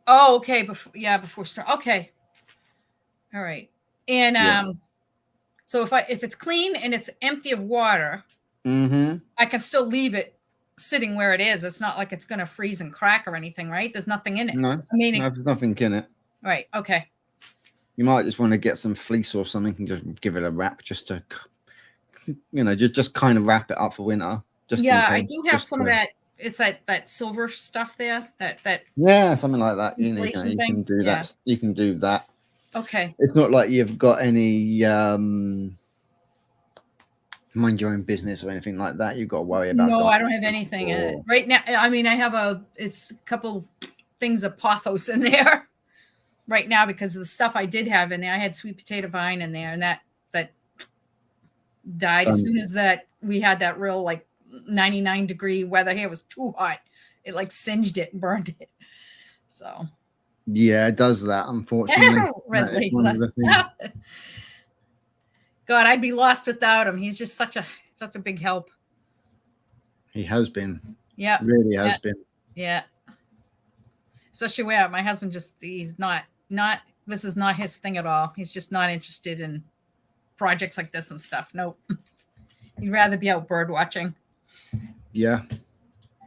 Oh, okay. Before start. Okay. All right. And so if it's clean and it's empty of water, I can still leave it sitting where it is. It's not like it's going to freeze and crack or anything, right? There's nothing in it. No, I mean, no, there's nothing in it. right. Okay. You might just want to get some fleece or something and just give it a wrap, just to, just kind of wrap it up for winter. Just yeah, I do have some of that. It's that silver stuff there. That yeah, something like that. You insulation can do thing? that. You can do that. Okay. It's not like you've got any mind your own business or anything like that. You've got to worry about. No, I don't have anything in it right now. I mean, I have it's a couple things of pothos in there right now because of the stuff I did have in there. I had sweet potato vine in there, and that died as soon as that we had that real like 99-degree weather here. It was too hot. It like singed it and burned it. So yeah, it does that, unfortunately. Red Lisa. God, I'd be lost without him. He's just such a big help. He has been. Yeah. Really has been. Yeah. Especially where my husband he's not this is not his thing at all. He's just not interested in projects like this and stuff. Nope. He'd rather be out bird watching. Yeah.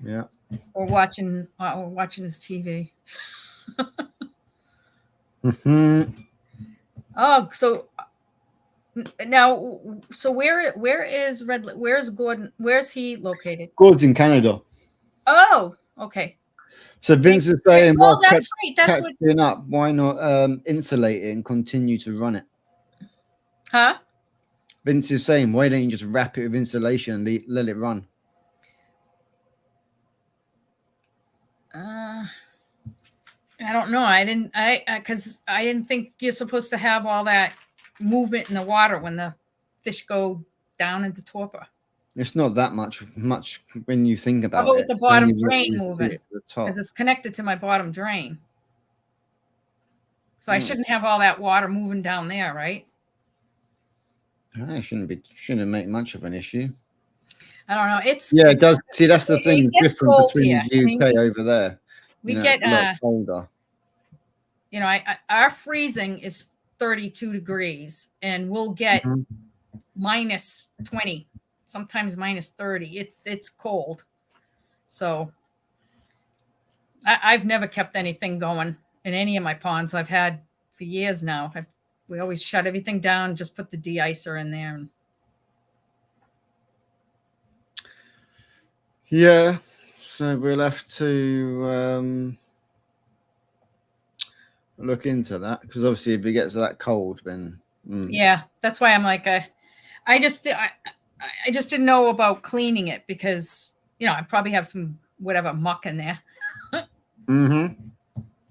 Yeah. Or watching his TV. Mm-hmm. Oh, so now, so where's Gordon? Where's he located? Gord's in Canada. Oh, okay. So Vince is saying, well, that's right. That's what. Up. Why not insulate it and continue to run it? Huh? Vince is saying, why don't you just wrap it with insulation and let it run? I don't know. Because I didn't think you're supposed to have all that movement in the water when the fish go down into torpor. It's not that much when you think about it. How about with the bottom drain moving? Because it's connected to my bottom drain. So I shouldn't have all that water moving down there, right? It shouldn't make much of an issue. I don't know. It does. See, that's the thing different between the UK over there. We get a lot colder. Our freezing is 32 degrees, and we'll get minus 20, sometimes minus 30. It's cold. So I've never kept anything going in any of my ponds I've had for years now. We always shut everything down, just put the de-icer in there. Yeah. So we'll have to look into that, because obviously if it gets that cold, then yeah, that's why I'm like, I just didn't know about cleaning it, because I probably have some whatever muck in there.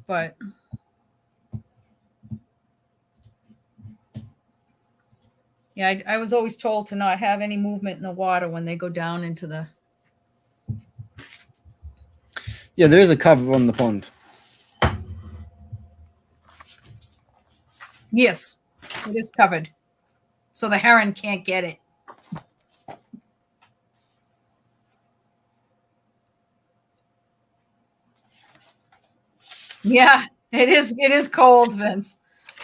But yeah, I was always told to not have any movement in the water when they go down into the. Yeah, there is a cover on the pond. Yes, it is covered, so the heron can't get it. Yeah, it is. It is cold, Vince.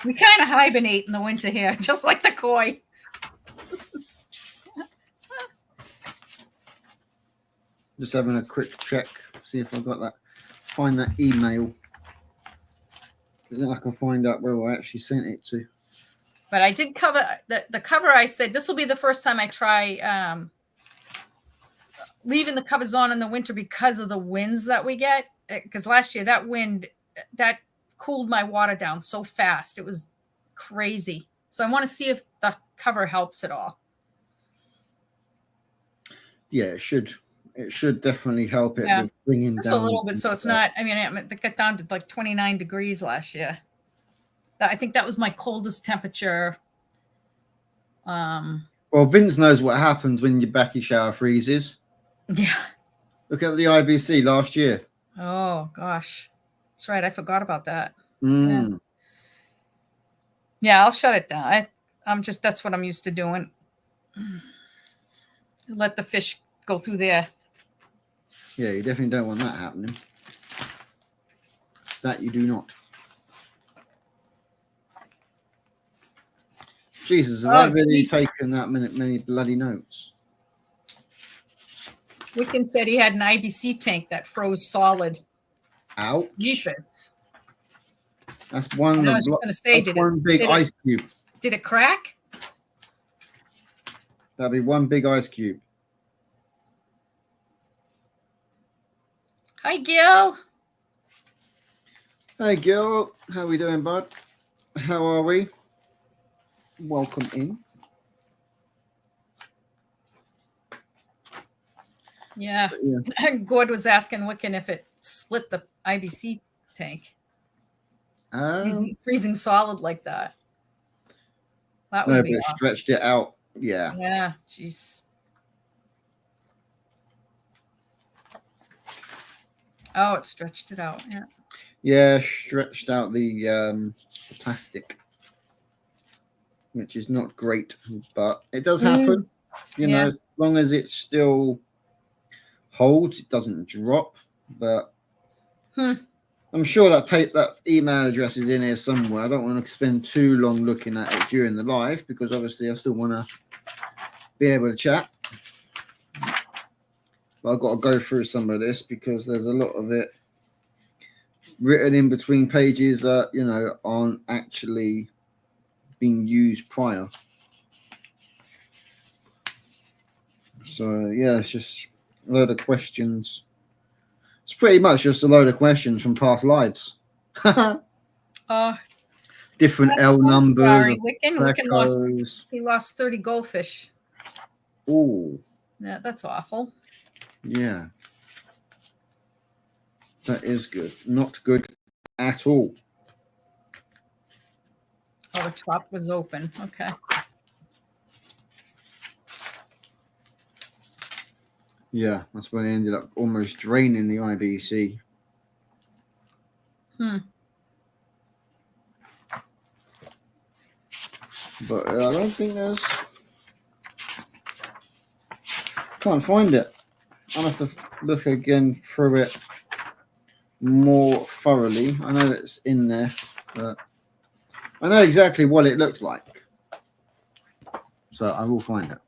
We kind of hibernate in the winter here, just like the koi. Just having a quick check, see if I got that. Find that email. Then I can find out where I actually sent it to. But I did cover the cover. I said this will be the first time I try leaving the covers on in the winter because of the winds that we get. Because last year that wind that cooled my water down so fast, it was crazy. So I want to see if the cover helps at all. Yeah, it should. It should definitely help it with bringing just down a little bit. So it's not. I mean, it got down to like 29 degrees last year. I think that was my coldest temperature. Well, Vince knows what happens when your backy shower freezes. Yeah. Look at the IBC last year. Oh gosh, that's right. I forgot about that. Yeah, I'll shut it down. That's what I'm used to doing. Let the fish go through there. Yeah, you definitely don't want that happening. That you do not. Jesus, have I really taken that many bloody notes? Wiccan said he had an IBC tank that froze solid. Ouch. Jeepers. That's I one. was going to say, One big ice cube. Did it crack? That'd be one big ice cube. Hi, Gil. Hey, Gil. How we doing, bud? How are we? Welcome in. Yeah. Gord was asking Wiccan if it split the IBC tank. Freezing solid like that. That would be awesome. Stretched it out. Yeah. Yeah. Jeez. Oh, it stretched it out. Yeah. Yeah, stretched out the plastic, which is not great, but it does happen. You know, as long as it still holds, it doesn't drop. But I'm sure that email address is in here somewhere. I don't want to spend too long looking at it during the live because obviously I still want to be able to chat. But I've got to go through some of this because there's a lot of it written in between pages that, you know, aren't actually being used prior. So, yeah, it's just a load of questions. It's pretty much just a load of questions from past lives. Different L numbers. Wiccan lost 30 goldfish. Oh. Yeah, that's awful. Yeah. That is good. Not good at all. Oh, the top was open. Okay. Yeah, that's when I ended up almost draining the IBC. But I don't think there's... Can't find it. I'll have to look again through it more thoroughly. I know it's in there, but I know exactly what it looks like. So I will find it.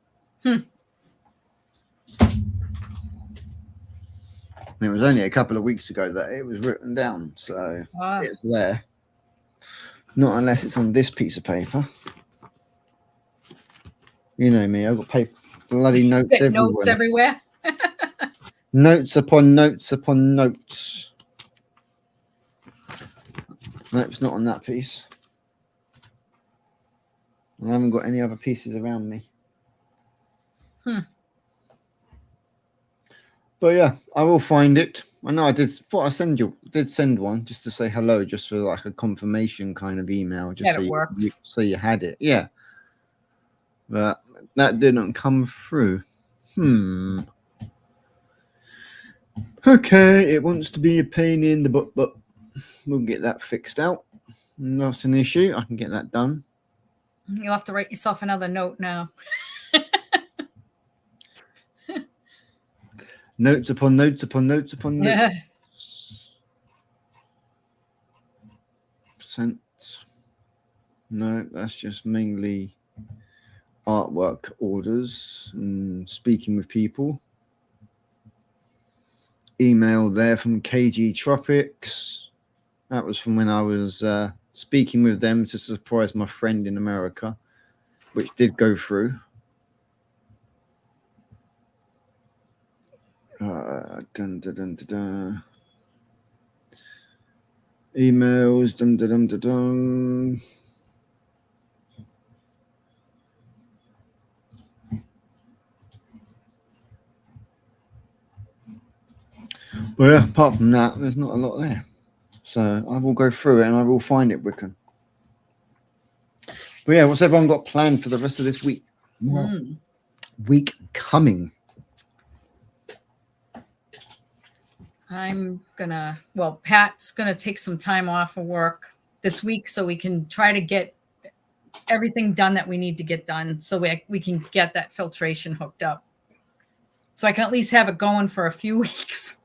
It was only a couple of weeks ago that it was written down, so it's there. Not unless it's on this piece of paper. You know me, I've got paper, bloody notes everywhere. Notes everywhere. Notes upon notes upon notes. No, it's not on that piece. I haven't got any other pieces around me. But yeah, I will find it. I know I thought I did send one just to say hello, just for like a confirmation kind of email, just so you had it. Yeah. But that didn't come through. Okay, it wants to be a pain in the butt, but we'll get that fixed out. Not an issue. I can get that done. You'll have to write yourself another note now. Notes upon notes upon notes upon notes. Percent. No, that's just mainly artwork orders and speaking with people. Email there from KG Tropics. That was from when I was speaking with them to surprise my friend in America, which did go through. Dun, dun, dun, dun, dun. Emails. Dun, dun, dun, dun, dun. But yeah, apart from that, there's not a lot there. So I will go through it and I will find it, Wiccan. But yeah, what's everyone got planned for the rest of this week? Week coming. Pat's gonna take some time off of work this week so we can try to get everything done that we need to get done, so we can get that filtration hooked up, so I can at least have it going for a few weeks.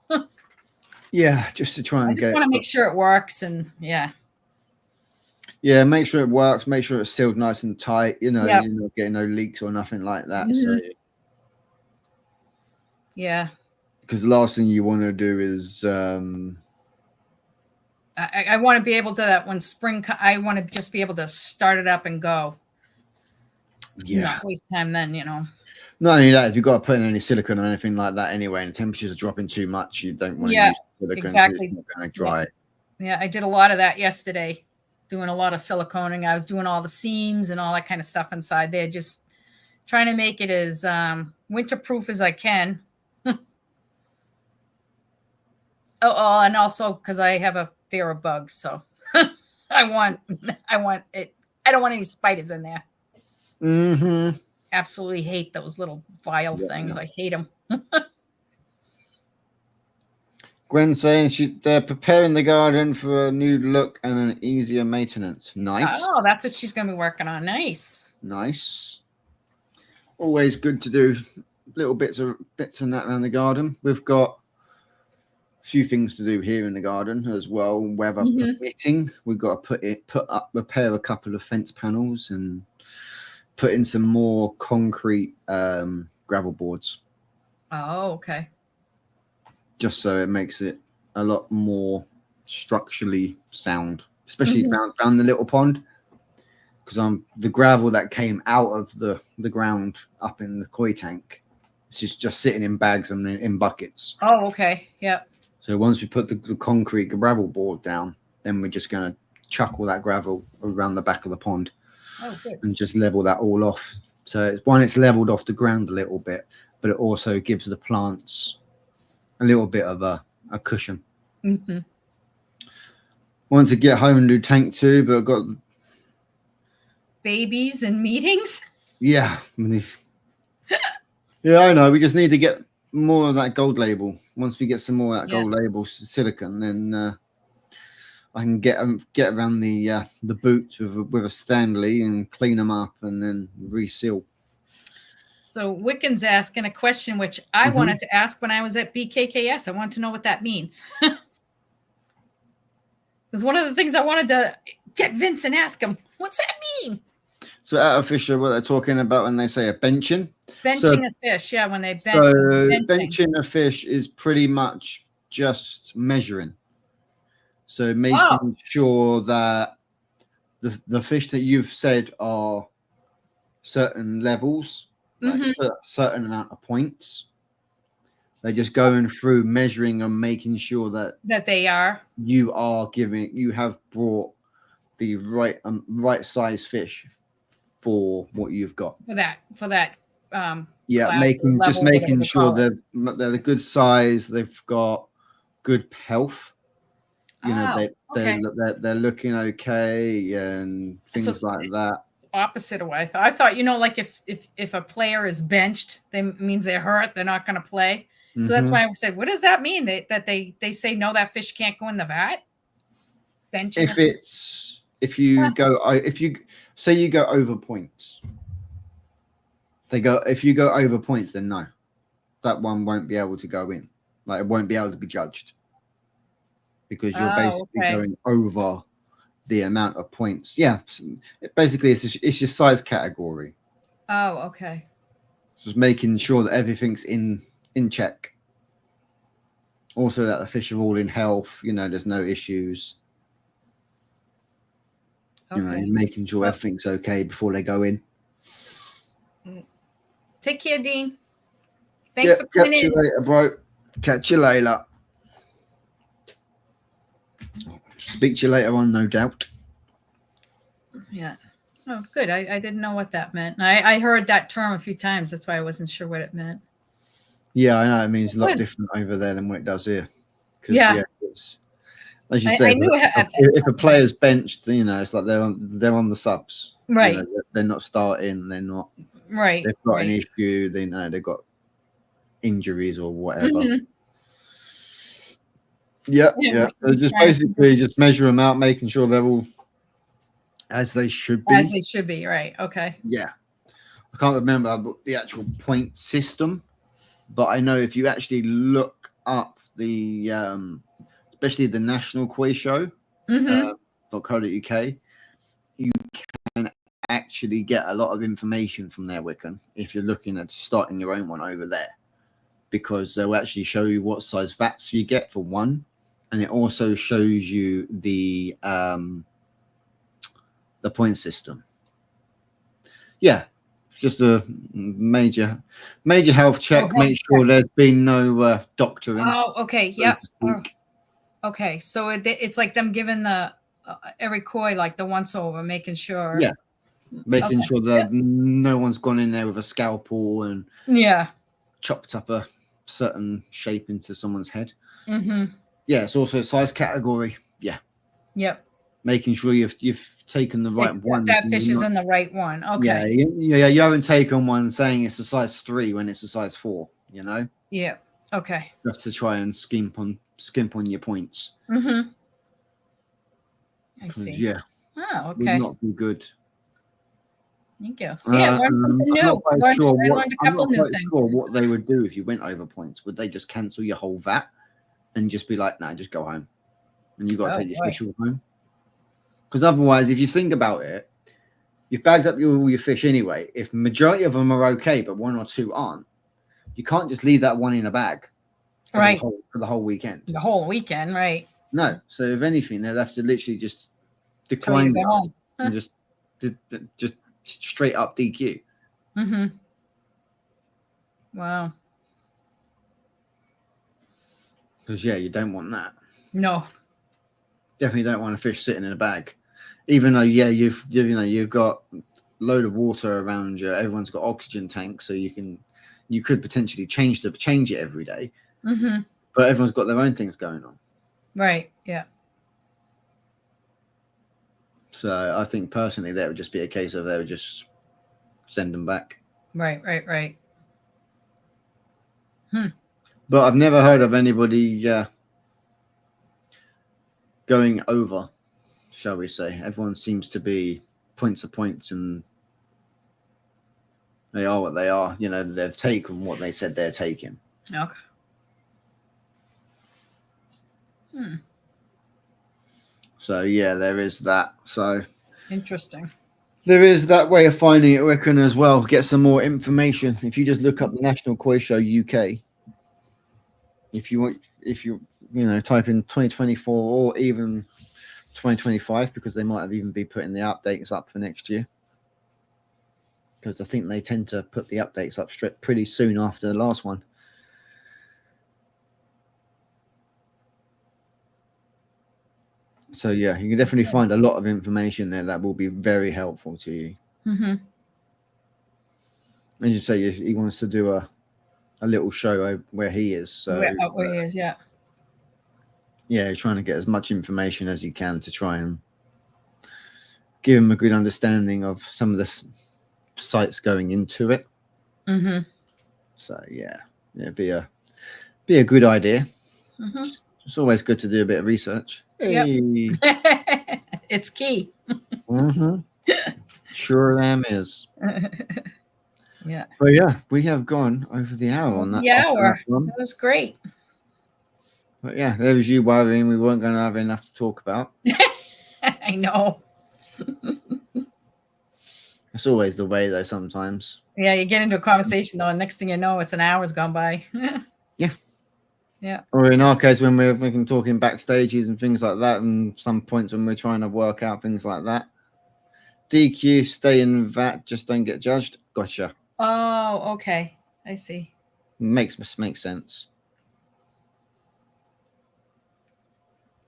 Yeah, just to try and I just want to make sure it works, and yeah, make sure it works, make sure it's sealed nice and tight. You know, you're not getting no leaks or nothing like that. So yeah. Because the last thing you want to do is I want to be able to, when spring, I want to just be able to start it up and go. Not waste time then, you know. Not only that, if you've got to put in any silicone or anything like that anyway, and the temperatures are dropping too much, you don't want to use silicone. Exactly. It's not going to dry. Yeah, I did a lot of that yesterday, doing a lot of siliconing. I was doing all the seams and all that kind of stuff inside there, just trying to make it as winterproof as I can. And also because I have a fear of bugs, so I want it. I don't want any spiders in there. Mm-hmm. Absolutely hate those little vile things. I hate them. Gwen saying they're preparing the garden for a new look and an easier maintenance. Nice. Oh, that's what she's going to be working on. Nice. Nice. Always good to do little bits and that around the garden. We've got a few things to do here in the garden as well. Weather permitting, we've got to repair a couple of fence panels and put in some more concrete gravel boards. Oh, okay. Just so it makes it a lot more structurally sound, especially down the little pond. Because the gravel that came out of the ground up in the koi tank, it's just sitting in bags and in buckets. Oh, okay. Yeah. So once we put the concrete gravel board down, then we're just going to chuck all that gravel around the back of the pond. Oh, good. And just level that all off. So it's leveled off the ground a little bit, but it also gives the plants a little bit of a cushion. Mm-hmm. Want to get home and do tank 2, but I've got babies and meetings. Yeah. Yeah, I know. We just need to get more of that gold label. Once we get some more of that gold label silicone, then I can get around the boot with a Stanley and clean them up and then reseal. So Wiccan's asking a question which I wanted to ask when I was at BKKS. I wanted to know what that means. It was one of the things I wanted to get Vince and ask him. What's that mean? So out of Fisher, what they're talking about when they say a benching? Benching a fish, yeah, when they bench. So benching a fish is pretty much just measuring. So making sure that the fish that you've said are certain levels, like a certain amount of points. They're just going through measuring and making sure that they are. You have brought the right size fish for what you've got. For that. Making sure they're the good size. They've got good health. You know, they're looking okay and things like that. Opposite of what I thought. I thought, like if a player is benched, that means they're hurt. They're not going to play. So that's why I said, what does that mean? They say no, that fish can't go in the vat. Benching. If you say you go over points, if you go over points, then no, that one won't be able to go in. Like it won't be able to be judged because you're basically going over the amount of points. Yeah, basically it's your size category. Oh, okay. Just making sure that everything's in check. Also that the fish are all in health. There's no issues. Okay. Making sure everything's okay before they go in. Take care, Dean. Thanks for coming in. Catch you later, bro. Catch you later. Speak to you later on, no doubt. Yeah. Oh, good. I didn't know what that meant. I heard that term a few times. That's why I wasn't sure what it meant. Yeah, I know. It means a lot different over there than what it does here. It's, as you said, if a player's benched, it's like they're on the subs. Right. They're not starting. They're not. Right. They've got an issue. They know they've got injuries or whatever. Yeah. So just measure them out, making sure they're all as they should be. As they should be, right? Okay. Yeah. I can't remember the actual point system, but I know if you actually look up the, especially the National Koi Show, .co.uk, you can actually get a lot of information from there, Wiccan, if you're looking at starting your own one over there. because they'll actually show you what size vats you get for one, and it also shows you the point system. Yeah, it's just a major health check. health Make sure there's been no doctoring. Oh, okay. so Yep. to speak. Okay. So it's like them giving the every koi like the once over, making sure. Yeah. Making Okay. sure that no one's gone in there with a scalpel and Yeah. chopped up a certain shape into someone's head. Mm-hmm. Yeah, it's also a size category. Yeah. Yep. Making sure you've taken the right one. That fish is in the right one. Okay. Yeah, you haven't taken one saying it's a size 3 when it's a size 4, you know? Yeah. Okay. Just to try and skimp on your points. Mm-hmm. I see. Yeah. Oh, Would okay. not be good. Thank you. See, I learned something new. I learned a couple new things. Sure what they would do if you went over points. Would they just cancel your whole vat and just be like, "Nah, just go home," and you got to take your fish all home? Because otherwise, if you think about it, you've bagged up all your fish anyway. If majority of them are okay, but 1 or 2 aren't, you can't just leave that one in a bag for the whole weekend. The whole weekend, right? No. So if anything, they'll have to literally just decline and just straight up DQ. Mm-hmm. Wow. Because you don't want that. No. Definitely don't want a fish sitting in a bag. Even though you've got a load of water around you, everyone's got oxygen tanks, so you could potentially change it every day. Mm-hmm. But everyone's got their own things going on. Right. Yeah. So I think personally that would just be a case of they would just send them back. Right. But I've never heard of anybody going over, shall we say. Everyone seems to be points are points, and they are what they are. You know, they've taken what they said they're taking. Okay. So yeah, there is that. So interesting. There is that way of finding it, I reckon, as well. Get some more information. If you just look up the National Koi Show UK, if you type in 2024 or even 2025, because they might have even be putting the updates up for next year. Because I think they tend to put the updates up pretty soon after the last one. So yeah, you can definitely find a lot of information there that will be very helpful to you. Mm-hmm. As you say, he wants to do a little show where he is. So where he is, yeah. Yeah, he's trying to get as much information as he can to try and give him a good understanding of some of the sites going into it. Mm-hmm. So yeah, it'd be a good idea. Mm-hmm. It's always good to do a bit of research. Hey. Yep. It's key. Mm-hmm. Sure them is. Yeah. But yeah, we have gone over the hour on that. The hour. That was great. But yeah, there was you worrying we weren't going to have enough to talk about. I know. It's always the way, though, sometimes. Yeah, you get into a conversation, though, and next thing you know, it's an hour's gone by. Yeah. Yeah. Or in our case, when we're talking backstages and things like that, and some points when we're trying to work out things like that. DQ, stay in VAT, just don't get judged. Gotcha. Oh, okay. I see. Makes sense.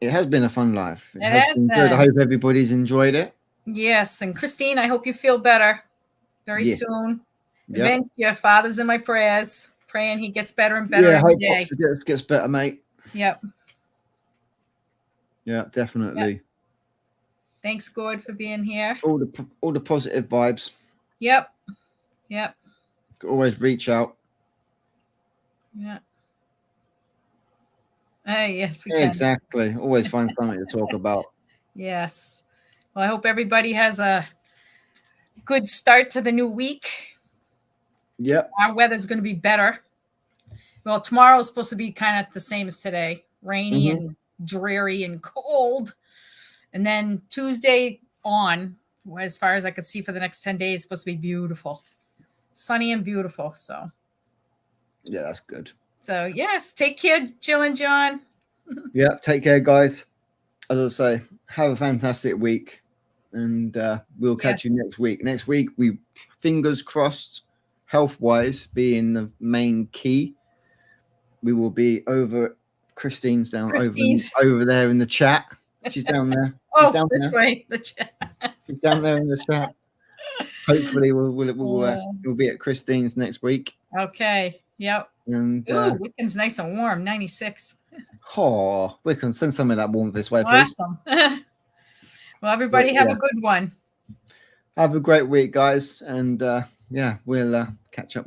It has been a fun life. It has been good. I hope everybody's enjoyed it. Yes. And Christine, I hope you feel better very soon. Yep. Vince, your father's in my prayers. Praying he gets better and better every day. Gets better, mate. Yep. Yeah, definitely. Yep. Thanks, Gord, for being here. All the positive vibes. Yep. Always reach out. Yeah. Yes, we can. Exactly. Always find something to talk about. Yes. Well, I hope everybody has a good start to the new week. Yep. Our weather's going to be better. Well, tomorrow is supposed to be kind of the same as today. Rainy and dreary and cold. And then Tuesday on, as far as I could see for the next 10 days, it's supposed to be beautiful. Sunny and beautiful. So. Yeah, that's good. So yes, take care, Jill and John. Yeah, take care, guys. As I say, have a fantastic week, and we'll catch you Yes. next week. Next week, we fingers crossed, health-wise being the main key. We will be over. Christine's down Christine's. over there in the chat. She's down there. She's Oh, down this there. way. She's down there in the chat. Hopefully, we'll be at Christine's next week. Okay. Yep. And Ooh, weekend's nice and warm. 96. Oh, we can send some of that warmth this way, please. Awesome. Well, everybody have a good one. Have a great week, guys, and yeah, we'll catch up.